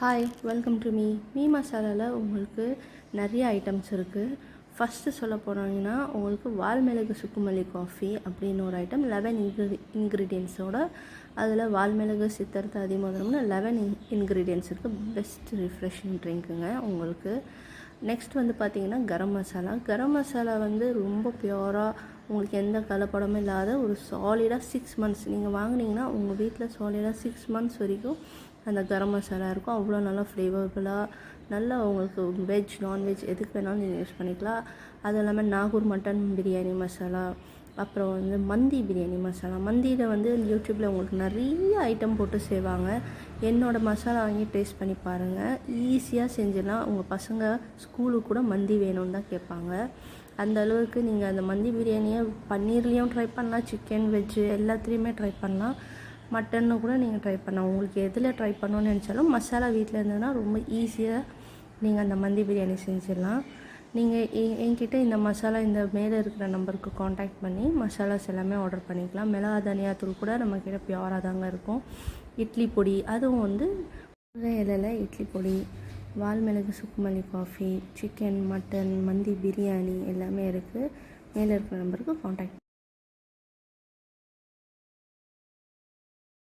Hi, welcome to me மசாலாவில் உங்களுக்கு நிறைய ஐட்டம்ஸ் இருக்குது. ஃபஸ்ட்டு சொல்ல போனாங்கன்னா உங்களுக்கு வால்மிளகு சுக்குமல்லி காஃபி அப்படின்னு ஒரு ஐட்டம் 11 இன்க்ரீடியன்ஸோட. அதில் வால்மிளகு சித்தர்த்த அதிமதுரம்னு 11 இன்க்ரீடியன்ஸ் இருக்குது. பெஸ்ட் ரிஃப்ரெஷிங் ட்ரிங்க்குங்க உங்களுக்கு. நெக்ஸ்ட் வந்து பார்த்திங்கன்னா கரம் மசாலா வந்து ரொம்ப பியூராக உங்களுக்கு எந்த கலப்படமும் இல்லாத ஒரு சாலிடாக 6 மந்த்ஸ் நீங்கள் வாங்கினீங்கன்னா உங்கள் வீட்டில் சாலிடாக 6 மந்த்ஸ் வரைக்கும் அந்த கரம் மசாலா இருக்கும். அவ்வளோ நல்லா ஃப்ளேவர்ஃபுல்லாக நல்லா உங்களுக்கு வெஜ் நான்வெஜ் எதுக்கு வேணாலும் நீங்கள் யூஸ் பண்ணிக்கலாம். அது இல்லாமல் நாகூர் மட்டன் பிரியாணி மசாலா, அப்புறம் வந்து மந்தி பிரியாணி மசாலா. மந்தியில் வந்து யூடியூப்பில் உங்களுக்கு நிறைய ஐட்டம் போட்டு செய்வாங்க. என்னோடய மசாலா வாங்கி டேஸ்ட் பண்ணி பாருங்கள். ஈஸியாக செஞ்சிடலாம். உங்கள் பசங்க ஸ்கூலுக்கு கூட மந்தி வேணும்னு தான் கேட்பாங்க. அந்த அளவுக்கு நீங்கள் அந்த மந்தி பிரியாணியை பன்னீர்லேயும் ட்ரை பண்ணலாம், சிக்கன் வெஜ்ஜு எல்லாத்துலேயுமே ட்ரை பண்ணலாம். மட்டன்னு கூட நீங்கள் ட்ரை பண்ணலாம். உங்களுக்கு எதில் ட்ரை பண்ணணும்னு நினச்சாலும் மசாலா வீட்டில் இருந்ததுன்னா ரொம்ப ஈஸியாக நீங்கள் அந்த மந்தி பிரியாணி செஞ்சிடலாம். நீங்கள் என்கிட்ட இந்த மசாலா இந்த மேலே இருக்கிற நம்பருக்கு காண்டாக்ட் பண்ணி மசாலாஸ் எல்லாமே ஆர்டர் பண்ணிக்கலாம். மிளகா தனியாத்தூள் கூட நம்மக்கிட்ட பியூராக தாங்க இருக்கும். இட்லி பொடி அதுவும் வந்து இலையில் இட்லி பொடி, வால்மிளகு சுக்குமல்லி காஃபி, சிக்கன் மட்டன் மந்தி பிரியாணி எல்லாமே இருக்குது. மேலே இருக்கிற நம்பருக்கு காண்டாக்ட்